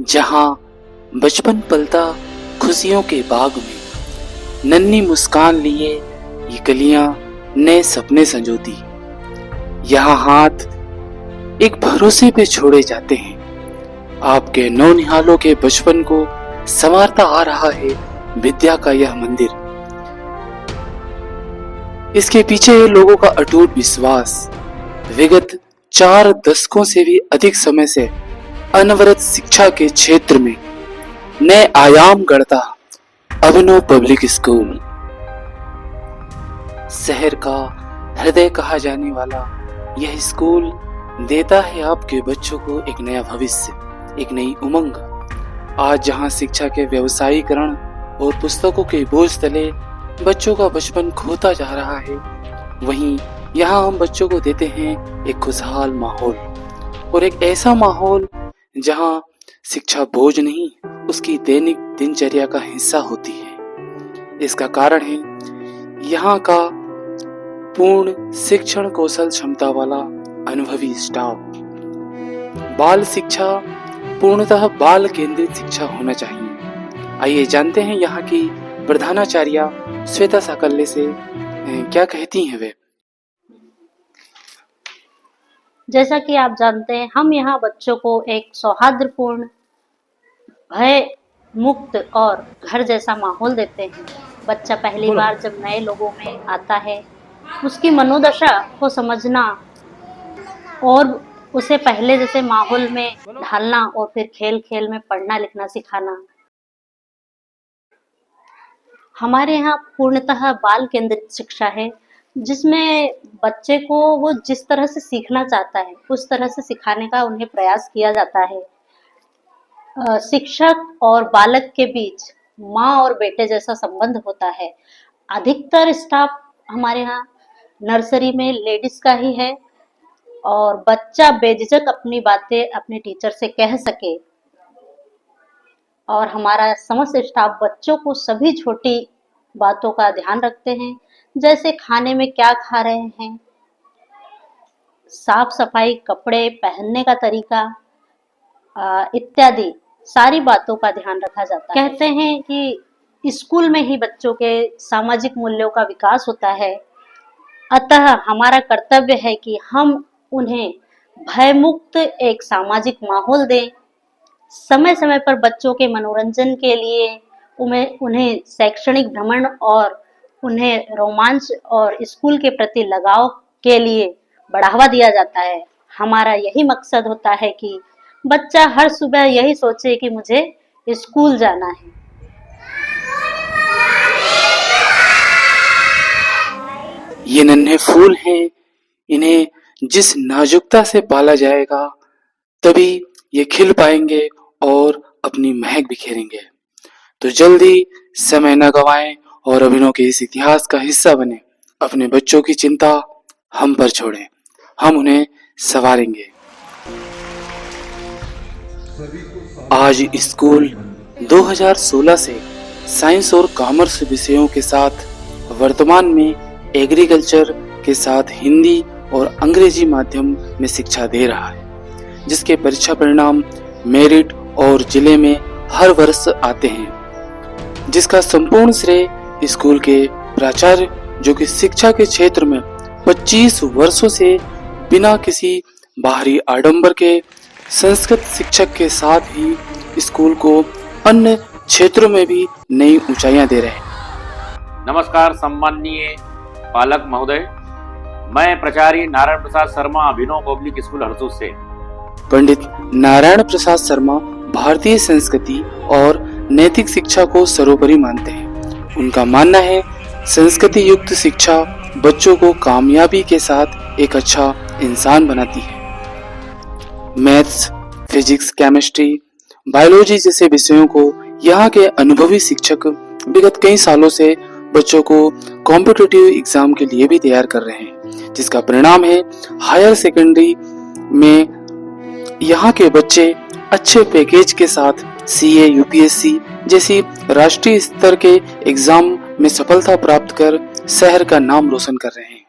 जहां बचपन पलता खुशियों के बाग में, नन्ही मुस्कान लिए ये कलियां नए सपने संजोती। यहाँ हाथ एक भरोसे पे छोड़े जाते हैं। आपके नौनिहालों के बचपन को संवारता आ रहा है विद्या का यह मंदिर। इसके पीछे है लोगों का अटूट विश्वास, विगत 4 दशकों से भी अधिक समय से अनवरत शिक्षा के क्षेत्र में नए आयाम गढ़ता अभिनव पब्लिक स्कूल। शहर का हृदय कहा जाने वाला यह स्कूल देता है आपके बच्चों को एक नया भविष्य, एक नई उमंग। आज जहां शिक्षा के व्यवसायीकरण और पुस्तकों के बोझ तले बच्चों का बचपन खोता जा रहा है, वहीं यहाँ हम बच्चों को देते हैं एक खुशहाल माहौल, और एक ऐसा माहौल जहाँ शिक्षा बोझ नहीं, उसकी दैनिक दिनचर्या का हिस्सा होती है। इसका कारण है यहाँ का पूर्ण शिक्षण कौशल क्षमता वाला अनुभवी स्टाफ। बाल शिक्षा पूर्णतः बाल केंद्रित शिक्षा होना चाहिए। आइए जानते हैं यहाँ की प्रधानाचार्या श्वेता साकल्य से क्या कहती हैं वे। जैसा कि आप जानते हैं, हम यहाँ बच्चों को एक सौहार्दपूर्ण, भय मुक्त और घर जैसा माहौल देते हैं। बच्चा पहली बार जब नए लोगों में आता है, उसकी मनोदशा को समझना और उसे पहले जैसे माहौल में ढालना और फिर खेल खेल में पढ़ना लिखना सिखाना। हमारे यहाँ पूर्णतः बाल केंद्रित शिक्षा है, जिसमें बच्चे को वो जिस तरह से सीखना चाहता है उस तरह से सिखाने का उन्हें प्रयास किया जाता है। शिक्षक और बालक के बीच माँ और बेटे जैसा संबंध होता है। अधिकतर स्टाफ हमारे यहाँ नर्सरी में लेडीज का ही है, और बच्चा बेझिझक अपनी बातें अपने टीचर से कह सके। और हमारा समस्त स्टाफ बच्चों को सभी छोटी बातों का ध्यान रखते हैं, जैसे खाने में क्या खा रहे हैं, साफ सफाई, कपड़े पहनने का तरीका इत्यादि सारी बातों का ध्यान रखा जाता है। कहते हैं कि स्कूल में ही बच्चों के सामाजिक मूल्यों का विकास होता है, अतः हमारा कर्तव्य है कि हम उन्हें भयमुक्त एक सामाजिक माहौल दें। समय समय पर बच्चों के मनोरंजन के लिए उन्हें शैक्षणिक भ्रमण और उन्हें रोमांच और स्कूल के प्रति लगाव के लिए बढ़ावा दिया जाता है। हमारा यही मकसद होता है कि बच्चा हर सुबह यही सोचे कि मुझे स्कूल जाना है। ये नन्हे फूल हैं, इन्हें जिस नाजुकता से पाला जाएगा तभी ये खिल पाएंगे और अपनी महक बिखेरेंगे। तो जल्दी समय न गवाएं और अभिनव के इस इतिहास का हिस्सा बने। अपने बच्चों की चिंता हम पर छोड़ें, हम उन्हें संवारेंगे। आज स्कूल 2016 से साइंस और कॉमर्स विषयों के साथ वर्तमान में एग्रीकल्चर के साथ हिंदी और अंग्रेजी माध्यम में शिक्षा दे रहा है, जिसके परीक्षा परिणाम मेरिट और जिले में हर वर्ष आते हैं, जिसका संपूर्ण श्रेय स्कूल के प्राचार्य, जो कि शिक्षा के क्षेत्र में 25 वर्षों से बिना किसी बाहरी आडंबर के संस्कृत शिक्षक के साथ ही स्कूल को अन्य क्षेत्रों में भी नई ऊंचाइयां दे रहे हैं। नमस्कार सम्माननीय पालक महोदय, मैं प्राचार्य नारायण प्रसाद शर्मा, अभिनव पब्लिक स्कूल हरसूद से। पंडित नारायण प्रसाद शर्मा भारतीय संस्कृति और नैतिक शिक्षा को सर्वोपरि मानते हैं। उनका मानना है संस्कृति युक्त शिक्षा बच्चों को कामयाबी के साथ एक अच्छा इंसान बनाती है। मैथ्स, फिजिक्स, केमिस्ट्री, बायोलॉजी जैसे विषयों को यहाँ के अनुभवी शिक्षक विगत कई सालों से बच्चों को कॉम्पिटिटिव एग्जाम के लिए भी तैयार कर रहे हैं, जिसका परिणाम है हायर सेकेंडरी में यहाँ के बच्चे अच्छे पैकेज के साथ सीए, यूपीएससी जैसी राष्ट्रीय स्तर के एग्जाम में सफलता प्राप्त कर शहर का नाम रोशन कर रहे हैं।